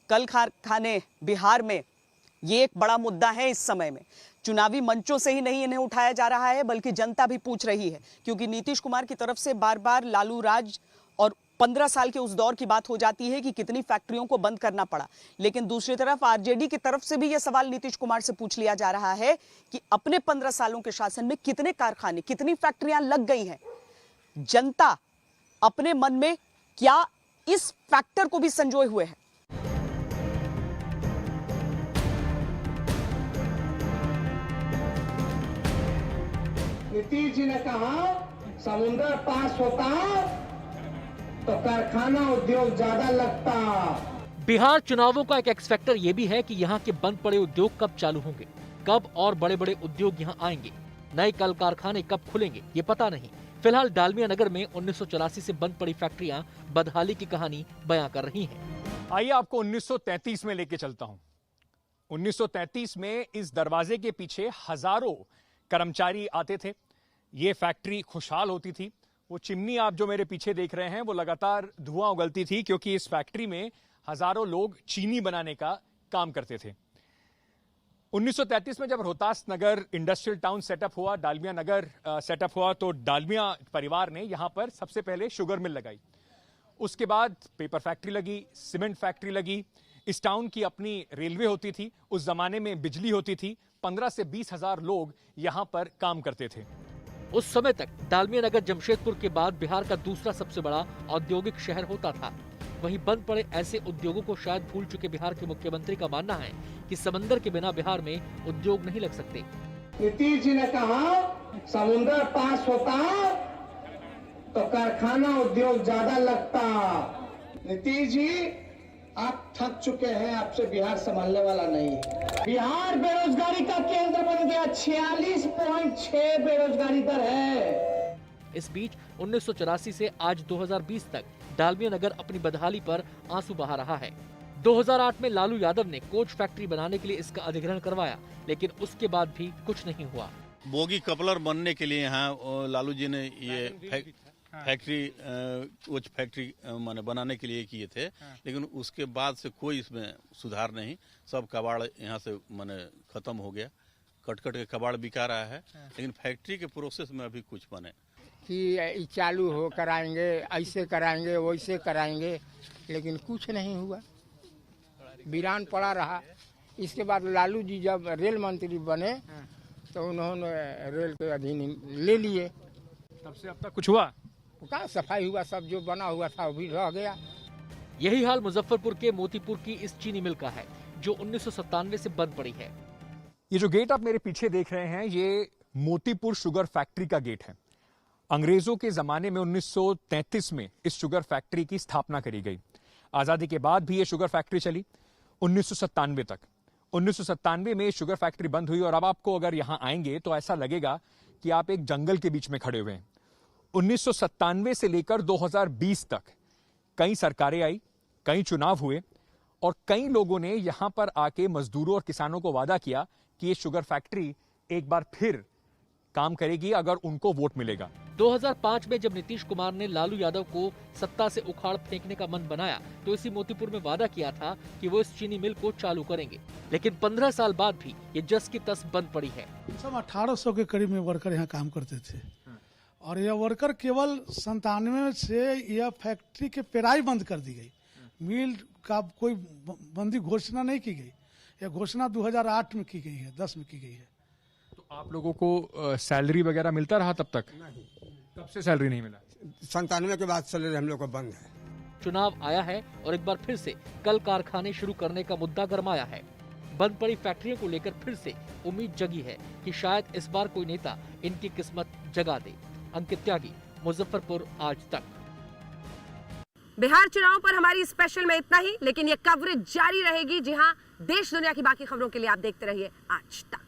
कल कारखाने बिहार में ये एक बड़ा मुद्दा है। इस समय में चुनावी मंचों से ही नहीं इन्हें उठाया जा रहा है, बल्कि जनता भी पूछ रही है, क्योंकि नीतीश कुमार की तरफ से बार बार लालू राज और 15 साल के उस दौर की बात हो जाती है कि कितनी फैक्ट्रियों को बंद करना पड़ा। लेकिन दूसरी तरफ आरजेडी की तरफ से भी यह सवाल नीतीश कुमार से पूछ लिया जा रहा है कि अपने 15 सालों के शासन में कितने कारखाने, कितनी फैक्ट्रियां लग गई हैं। जनता अपने मन में क्या इस फैक्टर को भी संजोए हुए है। नीतीश जी ने कहा समुद्र पास होता तो कारखाना उद्योग ज्यादा लगता। बिहार चुनावों का एक एक्स फैक्टर ये भी है कि यहाँ के बंद पड़े उद्योग कब चालू होंगे, कब और बड़े बड़े उद्योग यहाँ आएंगे, नए कल कारखाने कब खुलेंगे, ये पता नहीं। फिलहाल डालमिया नगर में 1984 से बंद पड़ी फैक्ट्रियां बदहाली की कहानी बयां कर रही हैं। आइए आपको 1933 में लेके चलता हूं। 1933 में इस दरवाजे के पीछे हजारों कर्मचारी आते थे। ये फैक्ट्री खुशहाल होती थी। वो चिमनी आप जो मेरे पीछे देख रहे हैं वो लगातार धुआं उगलती थी, क्योंकि इस फैक्ट्री में हजारों लोग चीनी बनाने का काम करते थे। 1933 में जब रोहतास नगर इंडस्ट्रियल टाउन सेटअप हुआ, डालमिया नगर सेटअप हुआ, तो डालमिया परिवार ने यहां पर सबसे पहले शुगर मिल लगाई। उसके बाद पेपर फैक्ट्री लगी, सीमेंट फैक्ट्री लगी। इस टाउन की अपनी रेलवे होती थी। उस जमाने में बिजली होती थी। 15 से 20 हजार लोग यहां पर काम करते थे। उस समय तक डालमिया नगर जमशेदपुर के बाद बिहार का दूसरा सबसे बड़ा औद्योगिक शहर होता था। वहीं बंद पड़े ऐसे उद्योगों को शायद भूल चुके बिहार के मुख्यमंत्री का मानना है कि समंदर के बिना बिहार में उद्योग नहीं लग सकते। नीतीश जी ने कहा समुद्र पास होता तो कारखाना उद्योग ज्यादा लगता। नीतीश जी आप थक चुके हैं, आपसे बिहार संभालने वाला नहीं है। बिहार बेरोजगारी का केंद्र बन गया। 46.6 बेरोजगारी दर है। इस बीच 1984 से आज 2020 तक डालमिया नगर अपनी बदहाली पर आंसू बहा रहा है। 2008 में लालू यादव ने कोच फैक्ट्री बनाने के लिए इसका अधिग्रहण करवाया, लेकिन उसके बाद भी कुछ नहीं हुआ। बोगी कपलर बनने के लिए यहाँ लालू जी ने ये फैक्ट्री कोच फैक्ट्री माने बनाने के लिए किए थे, लेकिन उसके बाद से कोई इसमें सुधार नहीं। सब कबाड़ यहाँ से माने खत्म हो गया। कट कट के कबाड़ बिका रहा है, लेकिन फैक्ट्री के प्रोसेस में अभी कुछ बने कि चालू हो कराएंगे, ऐसे कराएंगे, वैसे कराएंगे, लेकिन कुछ नहीं हुआ, वीरान पड़ा रहा। इसके बाद लालू जी जब रेल मंत्री बने तो उन्होंने रेल के अधीन ले लिए। तब से अब तक कुछ हुआ? कहाँ सफाई हुआ, सब जो बना हुआ था वो भी रह गया। यही हाल मुजफ्फरपुर के मोतीपुर की इस चीनी मिल का है, जो 1997 से बंद पड़ी है। ये जो गेट आप मेरे पीछे देख रहे हैं, ये मोतीपुर शुगर फैक्ट्री का गेट है। अंग्रेजों के जमाने में 1933 में इस शुगर फैक्ट्री की स्थापना करी गई। आजादी के बाद भी ये शुगर फैक्ट्री चली 1997 तक। 1997 में शुगर फैक्ट्री बंद हुई और अब आपको अगर यहां आएंगे तो ऐसा लगेगा कि आप एक जंगल के बीच में खड़े हुए हैं। 1997 से लेकर 2020 तक कई सरकारें आई, कई चुनाव हुए और कई लोगों ने यहां पर आके मजदूरों और किसानों को वादा किया कि ये शुगर फैक्ट्री एक बार फिर काम करेगी अगर उनको वोट मिलेगा। 2005 में जब नीतीश कुमार ने लालू यादव को सत्ता से उखाड़ फेंकने का मन बनाया तो इसी मोतीपुर में वादा किया था कि वो इस चीनी मिल को चालू करेंगे, लेकिन 15 साल बाद भी ये जस की तस बंद पड़ी है। सब 1800 के करीब में वर्कर यहाँ काम करते थे और यह वर्कर केवल 97 से यह फैक्ट्री के पेराई बंद कर दी गई। मिल का कोई बंदी घोषणा नहीं की गई। यह घोषणा 2008 में की गई है, 10 में की गई है। तो आप लोगों को सैलरी वगैरह मिलता रहा तब तक? नहीं। तब से सैलरी नहीं मिला? 97 के बाद सैलरी हम लोग को बंद है। चुनाव आया है और एक बार फिर से कल कारखाने शुरू करने का मुद्दा गरमाया है। बंद पड़ी फैक्ट्रियों को लेकर फिर से उम्मीद जगी है कि शायद इस बार कोई नेता इनकी किस्मत जगा दे। अंकित त्यागी, मुजफ्फरपुर, आज तक। बिहार चुनाव पर हमारी स्पेशल में इतना ही, लेकिन ये कवरेज जारी रहेगी। जी हां, देश दुनिया की बाकी खबरों के लिए आप देखते रहिए आज तक।